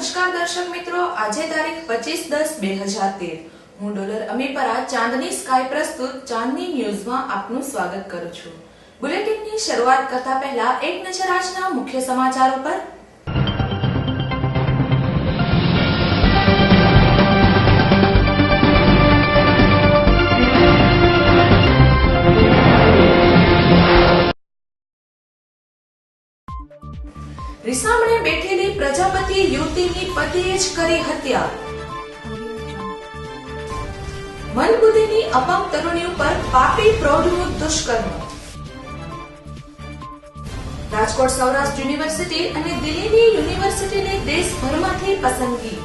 નમસ્કાર દર્શક મિત્રો, આજે તારીખ 25/10/2013 હું ડોલર અમીપરા ચાંદની સ્કાય પ્રસ્તુત ચાંદની ન્યૂઝમાં આપનું સ્વાગત કરું છું। બુલેટિનની શરૂઆત કરતા પહેલા એક નજર આજના મુખ્ય સમાચારો પર। रिसामणे बैठेली प्रजापति युवतीनी पतिए ज करी हत्या। मंदबुद्धिनी अपंग तरुणी पर पापी प्रौढ़નું દુષ્કર્મ। રાજકોટ સૌરાષ્ટ્ર યુનિવર્સિટી અને દિલ્હીની યુનિવર્સિટીને દેશભરમાંથી પસંદગી।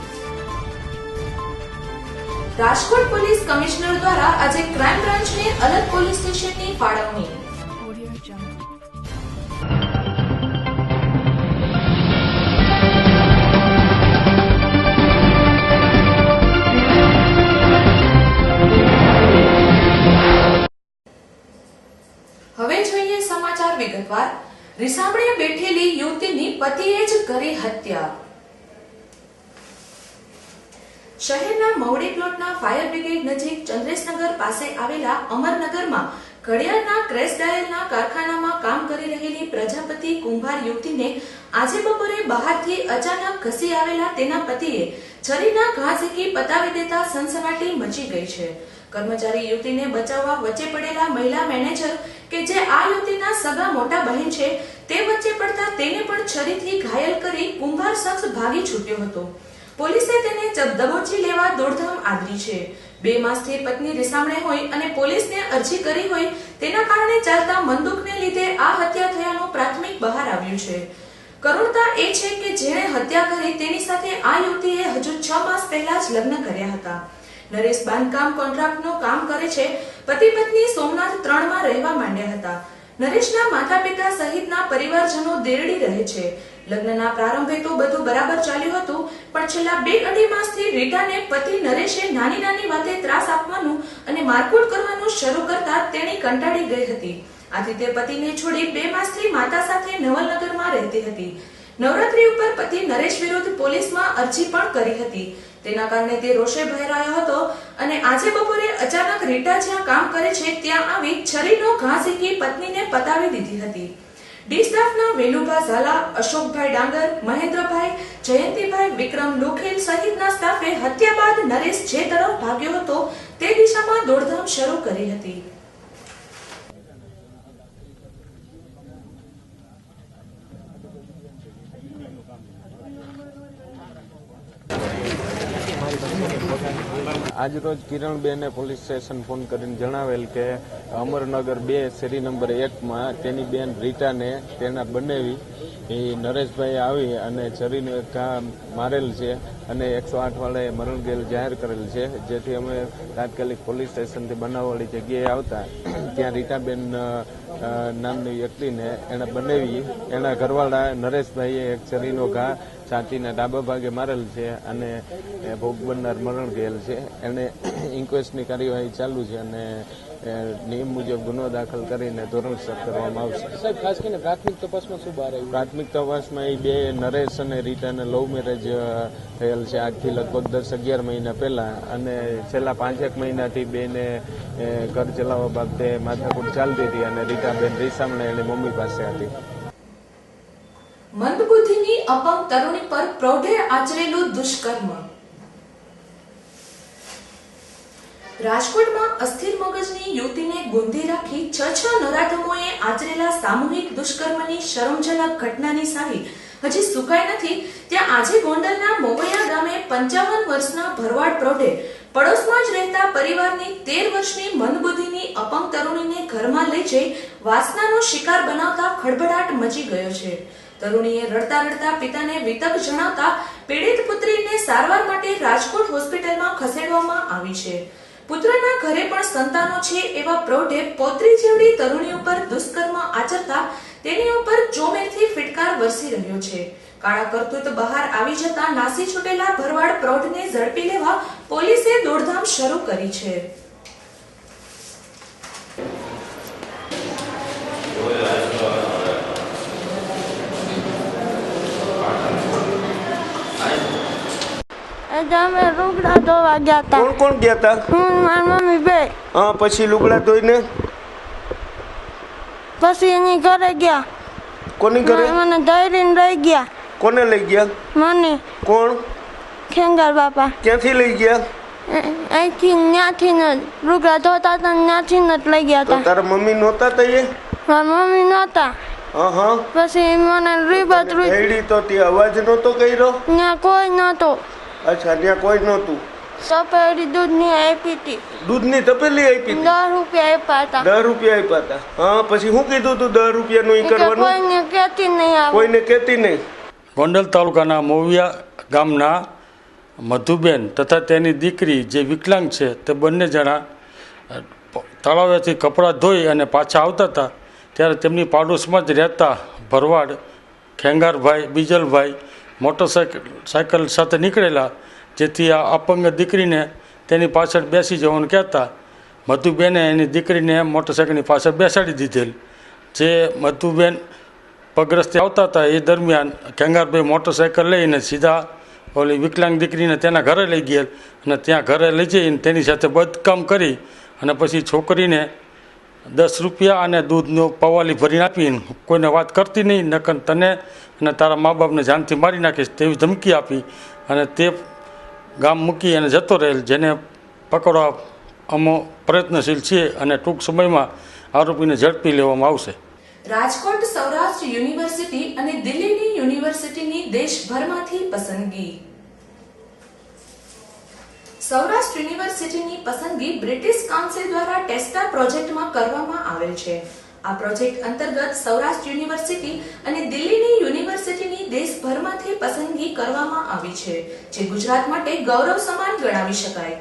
રાજકોટ પોલીસ કમિશનર દ્વારા આજે ક્રાઇમ બ્રાન્ચને અલગ પોલીસ સ્ટેશનની ફાળવણી। હવે જોઈએ સમાચાર વિગતવાર। રીસામણે બેઠેલી યુવતીની પતિએ જ કરી હત્યા। શહેરના મવડી પ્લોટના ફાયર બ્રિગેડ નજીક ચંદ્રેશનગર પાસે આવેલા અમરનગરમાં ઘડિયાળના ક્રેશ ડાયલના કારખાનામાં કામ કરી રહેલી પ્રજાપતિ કુંભાર યુવતીને આજે બપોરે બહારથી અચાનક ઘસી આવેલા તેના પતિએ છરીના ઘા ઝીકી પતાવી દેતા સનસનાટી મચી ગઈ છે। કર્મચારી યુવતીને બચાવવા વચ્ચે પડેલા મહિલા મેનેજર કે જે આ યુવતીના સગા મોટા બહેન છે તે વચ્ચે પડતા તેને પણ છરીથી ઘાયલ કરી કુંભાર શખ્સ ભાગી છૂટ્યો હતો। પોલીસે તેને દબોચી લેવા દોડધામ આદરી છે। 2 માસથી પત્ની રીસામણે હોય અને પોલીસને અરજી કરી હોય તેના કારણે ચાલતા મનદુખને લીધે આ હત્યા થયાનું પ્રાથમિક બહાર આવ્યું છે। કરુણતા એ છે કે જેણે હત્યા કરી તેની સાથે આ યુવતીએ હજુ 6 માસ પહેલા જ લગ્ન કર્યા હતા। નરેશ બાંધકામ કોન્ટ્રાક્ટનું કામ કરે છે। પતિ પત્ની સોમનાથ 3 માં રહેવા માંડ્યા હતા। નરેશના માતા પિતા સહિતના પરિવારજનો દેરડી રહે છે। લગ્નના પ્રારંભે તો બધું બરાબર ચાલ્યું હતું, પણ છેલ્લા 2-2.5 માસથી રીટાને પતિ નરેશે નાની નાની વાતે ત્રાસ આપવાનું અને મારકુટ કરવાનું શરૂ કરતા તેણી કંટાળી ગઈ હતી। આથી તે પતિને છોડી 2 માસથી માતા સાથે નવલનગરમાં રહેતી હતી। નવરાત્રી ઉપર પતિ નરેશ વિરુદ્ધ પોલીસમાં અરજી પણ કરી હતી। તેના કારણે તે રોષે ભરાયો હતો અને આજે બપોરે અચાનક રીટા જ્યાં કામ કરે છે ત્યાં આવી છરીનો ઘા ઝીકી પત્નીને પતાવી દીધી હતી। ડી સ્ટાફના વેલુભા ઝાલા, અશોકભાઈ ડાંગર, મહેન્દ્રભાઈ, જયંતિભાઈ, વિક્રમ લોખેલ સહિતના સ્ટાફે હત્યા બાદ નરેશ જે તરફ ભાગ્યો હતો તે દિશામાં દોડધામ શરૂ કરી હતી। આજ રોજ કિરણબેને પોલીસ સ્ટેશન ફોન કરીને જણાવેલ કે અમરનગર 2 શેરી નંબર 1 માં તેની બેન રીટાને તેના બનેવી એ નરેશભાઈ આવી અને છરીનો એક ઘા મારેલ છે અને 108 વાળાએ મરણ ગયેલ જાહેર કરેલ છે। જેથી અમે તાત્કાલિક પોલીસ સ્ટેશનથી બનાવવાળી જગ્યાએ આવતા ત્યાં રીટાબેન નામની વ્યક્તિને એના બનેવી એના ઘરવાળા નરેશભાઈએ એક છરીનો ઘા છાતીના ડાબા ભાગે મારેલ છે અને ભોગ બનનાર મરણ ગયેલ છે। એને ઇન્ક્વેસ્ટની કાર્યવાહી ચાલુ છે અને નિયમ મુજબ ગુનો દાખલ કરીને ધોરણસર કરવામાં આવશે। સાહેબ, ખાસ કરીને પ્રાથમિક તપાસમાં શું બહાર આવ્યું? પ્રાથમિક તપાસમાં એ 2 નરેશ અને રીટાને લવ મેરેજ થયેલ છે આજથી લગભગ 10-11 મહિના પહેલા અને છેલ્લા 5-1 મહિનાથી બેને ઘર ચલાવવા બાબતે માથાકૂટ ચાલતી હતી અને રીટાબેન રીસામણે એની મમ્મી પાસે હતી। મંદબુદ્ધિની અપંગ તરુણી પર પ્રૌઢે આચરેલું દુષ્કર્મ। રાજકોટમાં અસ્થિર મગજની યુવતીને ગોંધી રાખી 6 નરાધમોએ આચરેલા સામૂહિક દુષ્કર્મની શરમજનક ઘટનાની સાહી હજી સુકાઈ નથી। ત્યાં આજે ગોંડલના મોવૈયા ગામે 55 વર્ષના ભરવાડ પ્રૌઢે પડોશમાં જ રહેતા પરિવારની 13 વર્ષની મંદબુદ્ધિની અપંગ તરુણીને ઘરમાં લઈ જઈ વાસનાનો શિકાર બનાવતા ખળભળાટ મચી ગયો છે। તરુણીએ રડતા રડતા પિતાને વિતક જણાવતા પીડિત પુત્રીને સારવાર માટે રાજકોટ હોસ્પિટલમાં ખસેડવામાં આવી છે। પુત્રના ઘરે પણ સંતાનો છે એવા પ્રૌઢે પોત્રી જેવડી તરુણી ઉપર દુષ્કર્મ આચરતા તેની ઉપર ચોમેરથી ફિટકાર વરસી રહ્યો છે। કાળા કરતૂત બહાર આવી જતા નાસી છૂટેલા ભરવાડ પ્રૌઢને ઝડપી લેવા પોલીસે દોડધામ શરૂ કરી છે। આજે અમે લુગડા ધોવા ગયા હતા. કોણ કોણ ગયા હતા? હું મારી મમ્મી બે. હા, પછી લુગડા ધોઈને પછી એની ઘરે ગયા. કોની ઘરે? મને ધૈર્યને લઈ ગયા. કોને લઈ ગયા? મને. કોણ? ખેંગાર બાપા. ક્યાંથી લઈ ગયા? અહીંથી ત્યાંથી જ લુગડા ધોતા હતા ત્યાંથી જ લઈ ગયા તો હતા. તારા મમ્મી નહોતા તઈએ? મારા મમ્મી નહોતા. હા હા. પછી મને રીબત ભેડી તો તે અવાજ નહોતો કર્યો? ત્યાં કોઈ નહોતો. અચ્છા, ત્યાં કોઈ નહોતું. સપેડી દૂધની આપી હતી. દૂધની તપેલી આપી હતી? 10 રૂપિયા આપ્યા હતા. 10 રૂપિયા આપ્યા હતા. હા, પછી શું કીધું તું 10 રૂપિયાનું ઈ કરવાનું? કોઈને કહેતી નહીં આવે. કોઈને કહેતી નહીં. ગોંડલ તાલુકાના મોવિયા ગામના મધુબેન તથા તેની દીકરી જે વિકલાંગ છે તે બંને જણા તળાવેથી કપડાં ધોઈ અને પાછા આવતા હતા ત્યારે તેમની પાડોશમાં જ રહેતા ભરવાડ ખેંગારભાઈ બીજલભાઈ મોટરસાયકલ સાથે નીકળેલા, જેથી આ અપંગ દીકરીને તેની પાછળ બેસી જવાનું કહેતા મધુબેને એની દીકરીને મોટરસાયકલની પાછળ બેસાડી દીધેલ. જે મધુબેન પગ રસ્તે આવતા હતા એ દરમિયાન ખેંગારભાઈ મોટરસાયકલ લઈને સીધા ઓલી વિકલાંગ દીકરીને તેના ઘરે લઈ ગયેલ અને ત્યાં ઘરે લઈ જઈને તેની સાથે બદકામ કરી અને પછી છોકરીને 10 રૂપિયા અને દૂધનો પવાલી ભરીને આપીને કોઈને વાત કરતી નહીં, નકર તને અને તારા મા બાપને જાનથી મારી નાખીશ તેવી ધમકી આપી અને તે ગામ મૂકી અને જતો રહેલ, જેને પકડવા અમો પ્રયત્નશીલ છીએ અને ટૂંક સમયમાં આરોપીને ઝડપી લેવામાં આવશે. રાજકોટ સૌરાષ્ટ્ર યુનિવર્સિટી અને દિલ્હીની યુનિવર્સિટીની દેશભરમાંથી પસંદગી. સૌરાષ્ટ્ર યુનિવર્સિટીની પસંદગી બ્રિટિશ કાઉન્સિલ દ્વારા ટેસ્ટા પ્રોજેક્ટમાં કરવામાં આવેલ છે. આ પ્રોજેક્ટ અંતર્ગત સૌરાષ્ટ્ર યુનિવર્સિટી અને દિલ્હીની યુનિવર્સિટીની દેશભરમાંથી પસંદગી કરવામાં આવી છે, જે ગુજરાત માટે ગૌરવ સમાન ગણાવી શકાય.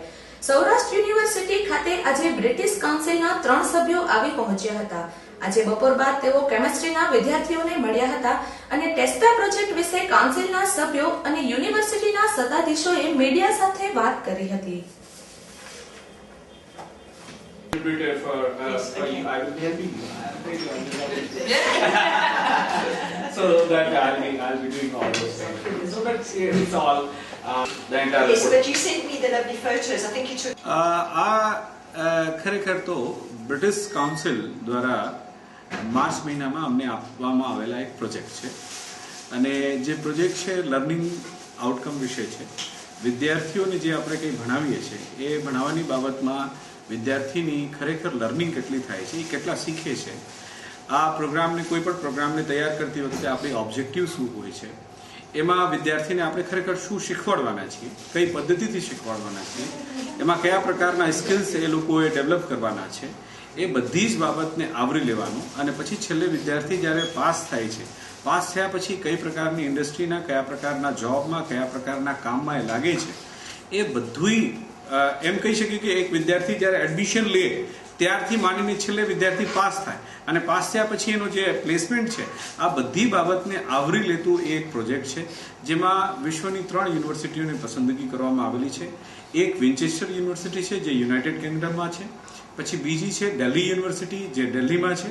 સૌરાષ્ટ્ર યુનિવર્સિટી ખાતે આજે બ્રિટિશ કાઉન્સિલના 3 સભ્યો આવી પહોંચ્યા હતા. આજે બપોર બાદ તેઓ કેમિસ્ટ્રીના વિદ્યાર્થીઓને મળ્યા હતા અને ટેસ્ટા પ્રોજેક્ટ વિશે કાઉન્સિલના સભ્યો અને યુનિવર્સિટીના સત્તાધીશોએ મીડિયા સાથે વાત કરી હતી. So that I'll be doing all those things. So that's it's all the entire. Yes, but you sent me the lovely photos. I think you took. ખરેખર તો બ્રિટિશ કાઉન્સિલ દ્વારા માર્ચ મહિનામાં અમને આપવામાં આવેલા એક પ્રોજેક્ટ છે અને જે પ્રોજેક્ટ છે લર્નિંગ આઉટકમ વિશે છે. વિદ્યાર્થીઓને જે આપણે કંઈ ભણાવીએ છીએ એ ભણાવવાની બાબતમાં વિદ્યાર્થીની ખરેખર લર્નિંગ કેટલી થાય છે, એ કેટલા શીખે છે. આ પ્રોગ્રામને કોઈ પણ પ્રોગ્રામને તૈયાર કરતી વખતે આપણી ઓબ્જેક્ટિવ શું હોય છે, એમાં વિદ્યાર્થીને આપણે ખરેખર શું શીખવાડવાના છીએ, કઈ પદ્ધતિથી શીખવાડવાના છીએ, એમાં કયા પ્રકારના સ્કિલ્સ એ લોકોએ ડેવલપ કરવાના છે, એ બધી જ બાબતને આવરી લેવાનું અને પછી છેલ્લે વિદ્યાર્થી જ્યારે પાસ થાય છે, પાસ થયા પછી કઈ પ્રકારની ઇન્ડસ્ટ્રીના, કયા પ્રકારના જોબમાં, કયા પ્રકારના કામમાં એ લાગે છે, એ બધુંય એમ કહી શકીએ કે એક વિદ્યાર્થી જ્યારે એડમિશન લે ત્યારથી માંડીને છેલ્લે વિદ્યાર્થી પાસ થાય અને પાસ થયા પછી એનો જે પ્લેસમેન્ટ છે, આ બધી બાબતને આવરી લેતું એ એક પ્રોજેક્ટ છે, જેમાં વિશ્વની 3 યુનિવર્સિટીઓની પસંદગી કરવામાં આવેલી છે. એક વિન્ચેસ્ટર યુનિવર્સિટી છે જે યુનાઇટેડ કિંગડમમાં છે, પછી બીજી છે દિલ્હી યુનિવર્સિટી જે દિલ્હીમાં છે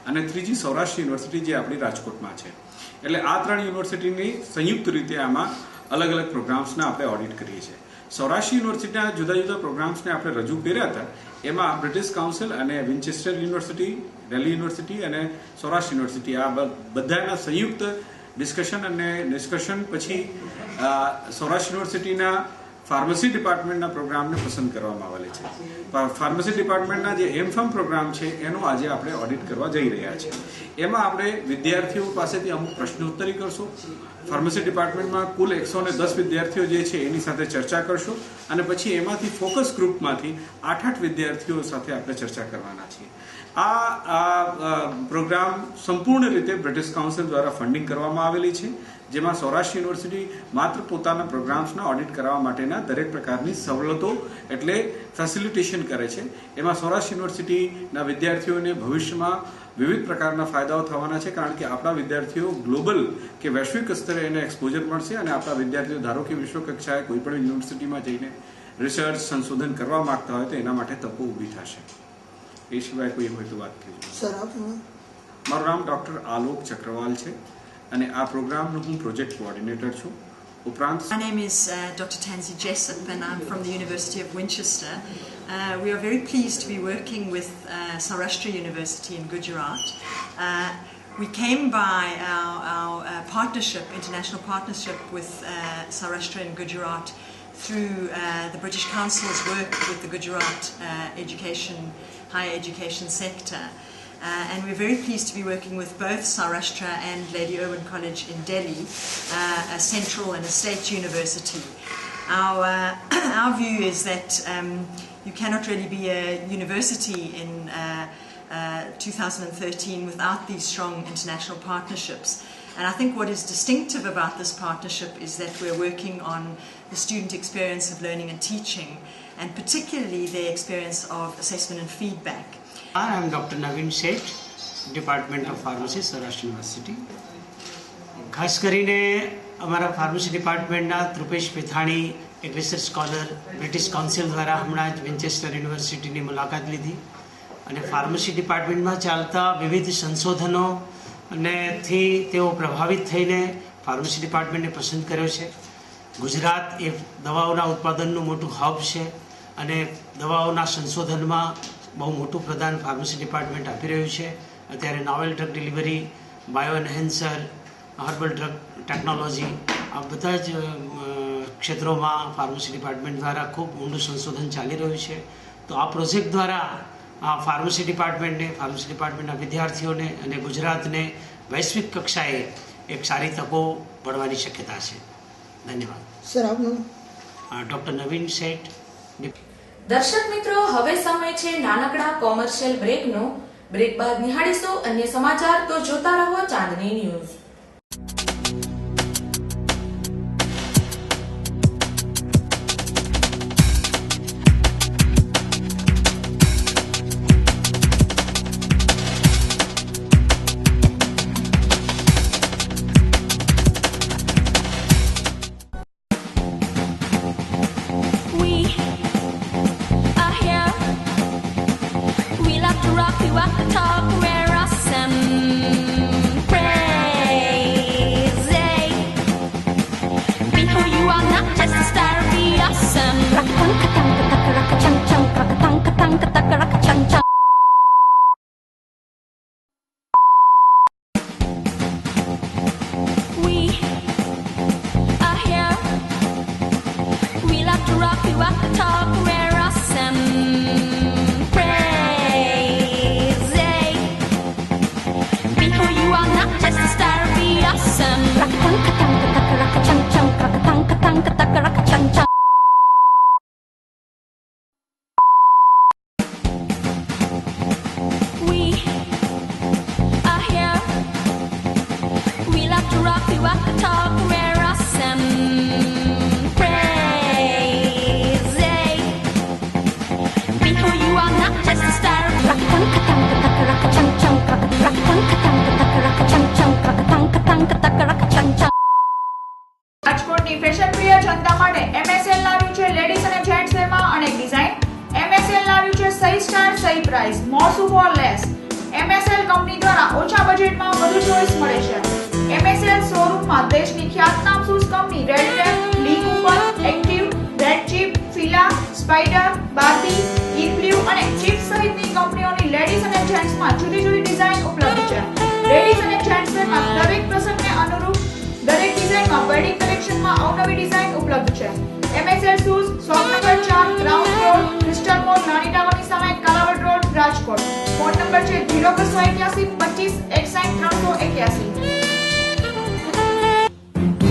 અને ત્રીજી સૌરાષ્ટ્ર યુનિવર્સિટી જે આપણી રાજકોટમાં છે. એટલે આ 3 યુનિવર્સિટીની સંયુક્ત રીતે આમાં અલગ અલગ પ્રોગ્રામ્સને આપણે ઓડિટ કરીએ છીએ. સૌરાષ્ટ્ર યુનિવર્સિટીના જુદા જુદા પ્રોગ્રામ્સને આપણે રજૂ કર્યા હતા. એમાં બ્રિટિશ કાઉન્સિલ અને વિન્ચેસ્ટર યુનિવર્સિટી, દિલ્હી યુનિવર્સિટી અને સૌરાષ્ટ્ર યુનિવર્સિટી આ બધાના સંયુક્ત ડિસ્કશન અને ડિસ્કશન પછી સૌરાષ્ટ્ર યુનિવર્સિટીના ફાર્મસી ડિપાર્ટમેન્ટના પ્રોગ્રામને પસંદ કરવામાં આવેલી છે. ફાર્મસી ડિપાર્ટમેન્ટના જે એમફાર્મ પ્રોગ્રામ છે એનો આજે આપણે ઓડિટ કરવા જઈ રહ્યા છીએ. એમાં આપણે વિદ્યાર્થીઓ પાસેથી અમુક પ્રશ્નોત્તરી કરશું. ફાર્મસી ડિપાર્ટમેન્ટમાં કુલ 110 વિદ્યાર્થીઓ જે છે એની સાથે ચર્ચા કરશું અને પછી એમાંથી ફોકસ ગ્રુપમાંથી 8 વિદ્યાર્થીઓ સાથે આપણે ચર્ચા કરવાના છીએ. આ પ્રોગ્રામ સંપૂર્ણ રીતે બ્રિટિશ કાઉન્સિલ દ્વારા ફંડિંગ કરવામાં આવેલી છે, જેમાં સૌરાષ્ટ્ર યુનિવર્સિટી માત્ર પોતાના પ્રોગ્રામ્સના ઓડિટ કરવા માટેના દરેક પ્રકારની સવલતો એટલે ફેસિલિટેશન કરે છે. એમાં સૌરાષ્ટ્ર યુનિવર્સિટીના વિદ્યાર્થીઓને ભવિષ્યમાં વિવિધ પ્રકારના ફાયદાઓ થવાના છે, કારણ કે આપણા વિદ્યાર્થીઓ ગ્લોબલ કે વૈશ્વિક સ્તરે એને એક્સપોઝર મળશે અને આપણા વિદ્યાર્થીઓ ધારો કે વિશ્વ કક્ષાએ કોઈ પણ યુનિવર્સિટીમાં જઈને રિસર્ચ સંશોધન કરવા માંગતા હોય તો એના માટે તકો ઊભી થશે. એ સિવાય કોઈ હોય તો વાત કહેજો. મારું નામ ડૉક્ટર આલોક ચક્રવાલ છે અને આ પ્રોગ્રામનો હું પ્રોજેક્ટ કોઓર્ડિનેટર છું. ઉપરાંત My name is Dr. Tansy Jessup and I'm from the University of Winchester. We are very pleased to be working with Saurashtra University in Gujarat. We came by our partnership, international partnership with Saurashtra in Gujarat through the British Council's work with the Gujarat higher education sector. And we're very pleased to be working with both Saurashtra and Lady Irwin College in Delhi, a central and a state university. Our view is that you cannot really be a university in 2013 without these strong international partnerships. And I think what is distinctive about this partnership is that we're working on the student experience of learning and teaching, and particularly their experience of assessment and feedback. I am Dr. Naveen Seth, Department of Pharmacy, Saurashtra University. ખાસ કરીને અમારા pharmacy ડિપાર્ટમેન્ટના ધ્રુપેશ Pethani એક research scholar British council દ્વારા હમણાં જ Winchester યુનિવર્સિટીની મુલાકાત લીધી અને ફાર્મસી ડિપાર્ટમેન્ટમાં ચાલતા વિવિધ સંશોધનો અને થી તેઓ પ્રભાવિત થઈને ફાર્મસી ડિપાર્ટમેન્ટને પસંદ કર્યો છે. ગુજરાત એ દવાઓના ઉત્પાદનનું મોટું હબ છે અને દવાઓના સંશોધનમાં બહુ મોટું પ્રદાન ફાર્મસી ડિપાર્ટમેન્ટ આપી રહ્યું છે. અત્યારે novel drug delivery, bio enhancer, herbal drug technology, આ બધા જ ક્ષેત્રોમાં ફાર્મસી ડિપાર્ટમેન્ટ દ્વારા ખૂબ ઊંડું સંશોધન ચાલી રહ્યું છે. તો આ પ્રોજેક્ટ દ્વારા ફાર્મસી ડિપાર્ટમેન્ટને, ફાર્મસી ડિપાર્ટમેન્ટના વિદ્યાર્થીઓને અને ગુજરાતને વૈશ્વિક કક્ષાએ એક સારી તકો મળવાની શક્યતા છે. ધન્યવાદ. સર આપનું ડૉક્ટર નવીન શેઠ. દર્શક મિત્રો, હવે સમય છે નાનકડા કોમર્શિયલ બ્રેકનો. બ્રેક બાદ નિહાળીશું અન્ય સમાચાર, તો જોતા રહો ચાંદની ન્યૂઝ. રાજકોટની ફેશન પ્રિય જનતા માટે MSL લાવ્યું છે લેડીઝ અને જેન્ટ્સ વેરમાં અનેક ડિઝાઇન. MSL લાવ્યું છે સહી સ્ટાર સહી પ્રાઇસ, મોર સુપર લેસ. MSL કંપની દ્વારા ઓછા બજેટમાં વધુ ચોઇસ મળે છે. MSL શોરૂમમાં દેશની ખ્યાતનામ shoes company Red Tape, Lee Cooper, Active, Red Chief, Fila, Spider, Barbie, Inblu અને ચીપ સહિતની કંપનીઓની લેડીઝ અને જેન્ટ્સમાં જુદી જુદી ડિઝાઇન ઉપલબ્ધ છે. લેડીઝ અને જેન્ટ્સ વેરમાં દરેક પ્રસંગને અનુરૂપ દરેક ડિઝાઇનમાં વેડિંગ કલેક્શનમાં અવનવી ડિઝાઇન ઉપલબ્ધ છે. MSL shoes shop number 4 ground floor Crystal Mall નાની ટાવરની સામે Kalawad road Rajkot. Phone number છે 081 25 61 83.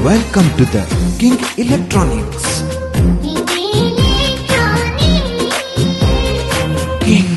Welcome to the King Electronics. King.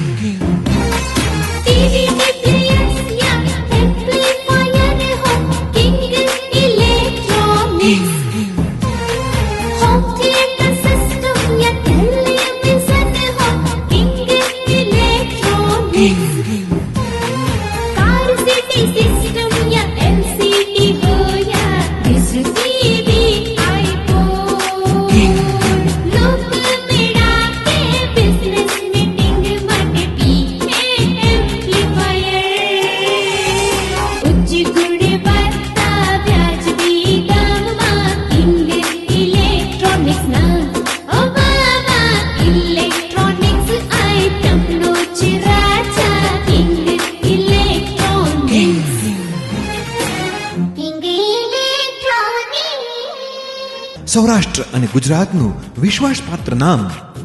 Saurashtra અને ગુજરાતનું વિશ્વાસપાત્ર નામ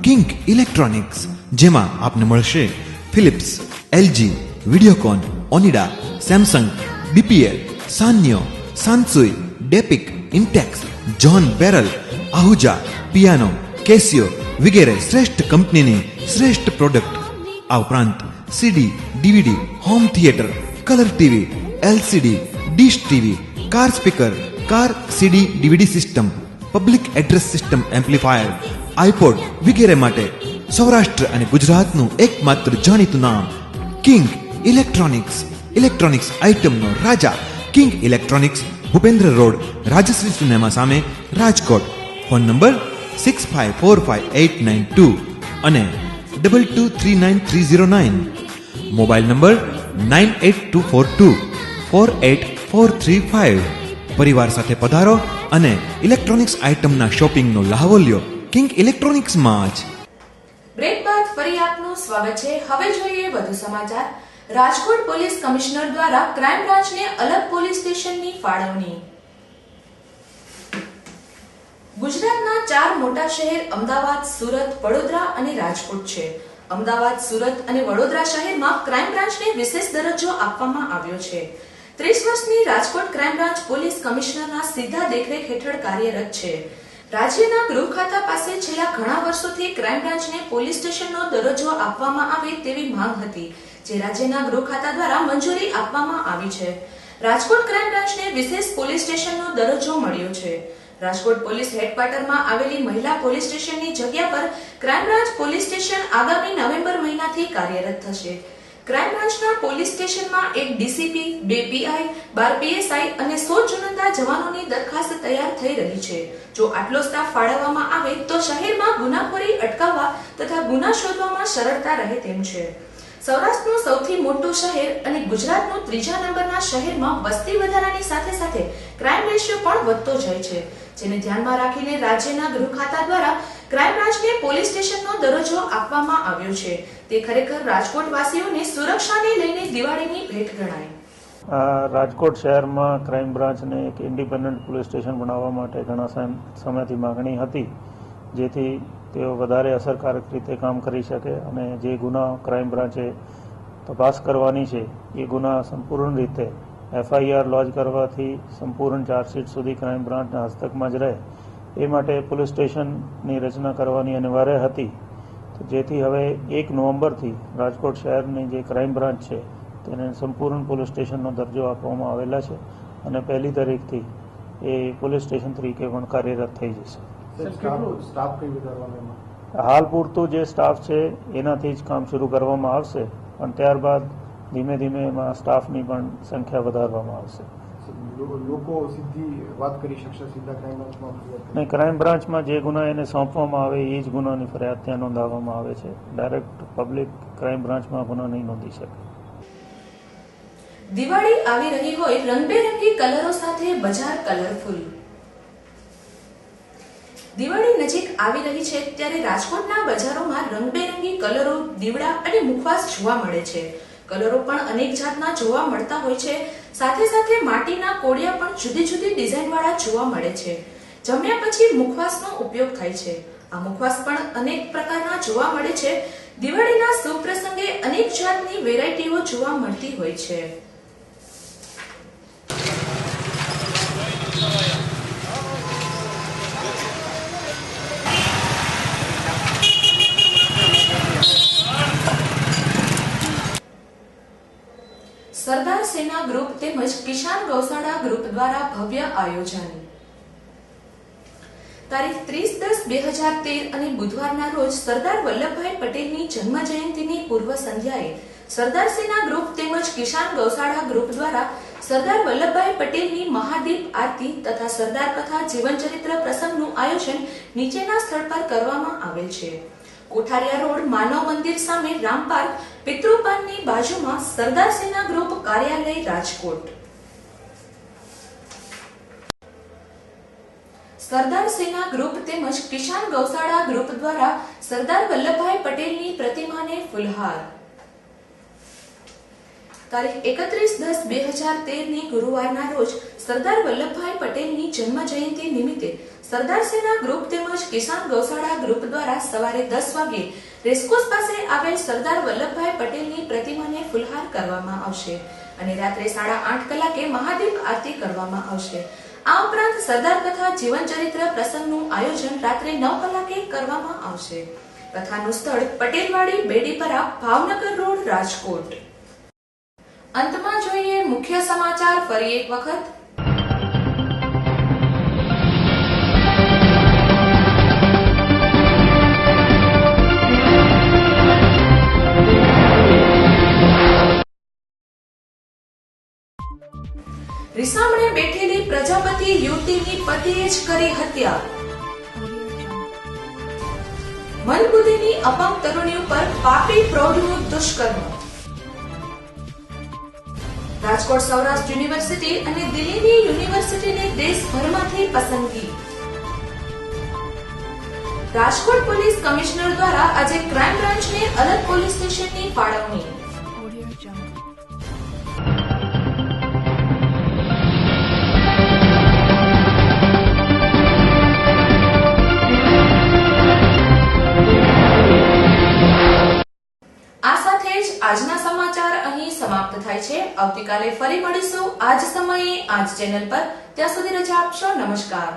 કિંગ ઇલેક્ટ્રોનિક્સ, જેમાં આપને મળશે Philips, LG, Videocon, Onida, Samsung, BPL, Sanyo, Sansui, ડેપિક, Intex, John Barrel, Ahuja, piano, Casio વગેરે શ્રેષ્ઠ કંપનીની શ્રેષ્ઠ પ્રોડક્ટ. આ ઉપરાંત CD, DVD, home theatre, colour TV, LCD, dish TV, car speaker, car CD DVD system, public address system amplifier, iPod વગેરે માટે સૌરાષ્ટ્ર અને ગુજરાતનું એકમાત્ર જાણીતું નામ કિંગ ઇલેક્ટ્રોનિક્સ. ઇલેક્ટ્રોનિક્સ આઇટમનો રાજા King Electronics, Bhupendra road, Rajshree cinema સામે, રાજકોટ. ફોન નંબર 65458992 અને 223939. Mobile number 9824248435. પરિવાર સાથે પધારો અને ઇલેક્ટ્રોનિક્સ આઇટમના શોપિંગનો લાહવો લ્યો કિંગ ઇલેક્ટ્રોનિક્સમાં જ. બ્રેક બાદ ફરી આપનું સ્વાગત છે. હવે જોઈએ વધુ સમાચાર. રાજકોટ પોલીસ કમિશનર દ્વારા ક્રાઇમ બ્રાન્ચને અલગ પોલીસ સ્ટેશનની ફાળવણી. ગુજરાતના 4 મોટા શહેર અમદાવાદ, સુરત, વડોદરા અને રાજકોટ છે. અમદાવાદ, સુરત અને વડોદરા શહેરમાં ક્રાઇમ બ્રાન્ચને વિશેષ દરજ્જો આપવામાં આવ્યો છે. 30 વર્ષની રાજકોટ ક્રાઇમ બ્રાન્ચ પોલીસ કમિશનરના સીધા દેખરેખ હેઠળ કાર્યરત છે. રાજ્યના ગૃહ ખાતા પાસે છેલ્લા ઘણા વર્ષોથી ક્રાઇમ બ્રાન્ચને પોલીસ સ્ટેશનનો દરજ્જો આપવામાં આવે તેવી માંગ હતી, જે રાજ્યના ગૃહ ખાતા દ્વારા મંજૂરી આપવામાં આવી છે. રાજકોટ ક્રાઇમ બ્રાન્ચને વિશેષ પોલીસ સ્ટેશનનો દરજ્જો મળ્યો છે. રાજકોટ પોલીસ હેડક્વાર્ટરમાં આવેલી મહિલા પોલીસ સ્ટેશનની જગ્યા પર ક્રાઇમ બ્રાન્ચ પોલીસ સ્ટેશન આગામી નવેમ્બર મહિનાથી કાર્યરત થશે. ક્રાઇમ બ્રાન્ચના પોલીસ સ્ટેશનમાં એક ડીસીપી, 2 પીઆઈ, 12 પીએસઆઈ અને 100 ચુનંદા જવાનોની દરખાસ્ત તૈયાર થઈ રહી છે. જો આટલો સ્ટાફ ફાળવવામાં આવે તો શહેરમાં ગુનાખોરી અટકાવવા તથા ગુના શોધવામાં સરળતા રહે તેમ છે. સૌરાષ્ટ્રનું સૌથી મોટું શહેર અને ગુજરાતનું 3જા નંબરના શહેરમાં વસ્તી વધારાની સાથે સાથે ક્રાઇમ રેશિયો પણ વધતો જાય છે, જેને ધ્યાનમાં રાખીને રાજ્યના ગૃહ ખાતા દ્વારા ક્રાઇમ બ્રાન્ચને પોલીસ સ્ટેશનનો દરજ્જો આપવામાં આવ્યો છે. તે ખરેખર રાજકોટ વાસીઓને સુરક્ષાને લઈને દિવાળીની ભેટ ગણાય. રાજકોટ શહેરમાં ક્રાઇમ બ્રાન્ચને એક ઇન્ડિપેન્ડન્ટ પોલીસ સ્ટેશન બનાવવા માટે ઘણા સમયથી માગણી હતી, જેથી તેઓ વધારે અસરકારક રીતે કામ કરી શકે અને જે ગુના ક્રાઇમ બ્રાન્ચે તપાસ કરવાની છે એ ગુના સંપૂર્ણ રીતે એફઆઈઆર લોન્ચ કરવાથી સંપૂર્ણ ચાર્જશીટ સુધી ક્રાઇમ બ્રાન્ચના હસ્તકમાં જ રહે, એ માટે પોલીસ સ્ટેશનની રચના કરવાની અનિવાર્ય હતી. જેથી હવે 1 નવેમ્બરથી રાજકોટ શહેરની જે ક્રાઇમ બ્રાન્ચ છે તેને સંપૂર્ણ પોલીસ સ્ટેશનનો દરજ્જો આપવામાં આવેલા છે અને 1લી તારીખથી એ પોલીસ સ્ટેશન તરીકે પણ કાર્યરત થઈ જશે. હાલ પૂરતું જે સ્ટાફ છે એનાથી જ કામ શરૂ કરવામાં આવશે, પણ ત્યારબાદ ધીમે ધીમે એમાં સ્ટાફની પણ સંખ્યા વધારવામાં આવશે. લોકો સીધી વાત કરી શકશે સીધા ક્રાઇમ બ્રાન્ચમાં? નહીં, ક્રાઇમ બ્રાન્ચમાં જે ગુના એને સોંપવામાં આવે એ જ ગુનાની ફરિયાદ ત્યાં નોંધાવવામાં આવે છે. ડાયરેક્ટ પબ્લિક ક્રાઇમ બ્રાન્ચમાં ગુનો નહીં નોંધી શકે. દિવાળી આવી રહી હોય, રંગબેરંગી કલરો સાથે બજાર કલરફુલ. દિવાળી નજીક આવી રહી છે ત્યારે રાજકોટના બજારોમાં રંગબેરંગી કલરો, દીવડા અને મુખવાસ જોવા મળે છે. કલરો પણ અનેક જાતના જોવા મળતા હોય છે. સાથે સાથે માટીના કોડિયા પણ જુદી જુદી ડિઝાઇનવાળા જોવા મળે છે. જમ્યા પછી મુખવાસનો ઉપયોગ થાય છે. આ મુખવાસ પણ અનેક પ્રકારના જોવા મળે છે. દિવાળીના શુભ પ્રસંગે અનેક જાતની વેરાયટીઓ જોવા મળતી હોય છે. સરદાર સેના ગ્રુપ તેમજ કિસાન ગૌશાળા ગ્રુપ દ્વારા ભવ્ય આયોજન. તારીખ 30/10/2013 અને બુધવારના રોજ સરદાર વલ્લભભાઈ પટેલની જન્મ જયંતિની પૂર્વ સંધ્યાએ સરદાર સેના ગ્રુપ તેમજ કિસાન ગૌશાળા ગ્રુપ દ્વારા સરદાર વલ્લભભાઈ પટેલની મહાદીપ આરતી તથા સરદાર કથા જીવનચરિત્ર પ્રસંગનું આયોજન નીચેના સ્થળ પર કરવામાં આવેલ છે. કોઠારિયા રોડ, માનવ મંદિર સામે, રામપાર્ક, પિતૃપાનની બાજુમાં સરદાર સેના ગ્રુપ કાર્યાલય, રાજકોટ. સરદાર સેના ગ્રુપ તેમજ કિસાન ગૌશાળા ગ્રુપ દ્વારા સરદાર વલ્લભભાઈ પટેલની પ્રતિમાને ફૂલહાર. તારીખ 31/10/2013 ની ગુરુવારના રોજ સરદાર વલ્લભભાઈ પટેલની જન્મ જયંતિ નિમિત્તે સરદાર સેના ગ્રુપ તેમજ કિસાન ગૌશાળા ગ્રુપ દ્વારા સવારે 10 વાગે રેસકોર્સ પાસે આવેલ સરદાર વલ્લભભાઈ પટેલની પ્રતિમાને ફૂલહાર કરવામાં આવશે અને રાત્રે 8:30 કલાકે મહાદીપ આરતી કરવામાં આવશે। આ ઉપરાંત સરદાર કથા જીવન ચરિત્ર પ્રસંગનું આયોજન રાત્રે 9 કલાકે કરવામાં આવશે। કથાનું સ્થળ પટેલવાડી બેડીપરા ભાવનગર રોડ રાજકોટ। અંતમાં જોઈએ મુખ્ય સમાચાર ફરી એક વખત। રીસામણે બેઠેલી પ્રજાપતિ યુવતીની પતિએ જ કરી હત્યા। મનબુદ્ધિની અપંગ તરુણી ઉપર પાપી પ્રૌઢનું દુષ્કર્મ। રાજકોટ સૌરાષ્ટ્ર યુનિવર્સિટી અને દિલ્હીની યુનિવર્સિટીને દેશભરમાંથી પસંદગી। રાજકોટ પોલીસ કમિશનર દ્વારા આજે ક્રાઇમ બ્રાન્ચને અલગ પોલીસ સ્ટેશનની ફાળવણી। આ સાથે જ આજના સમાચાર અહીં સમાપ્ત થાય છે। આવતીકાલે ફરી મળીશું આ જ સમયે આ જ ચેનલ પર। ત્યાં સુધી રજા આપશો। નમસ્કાર।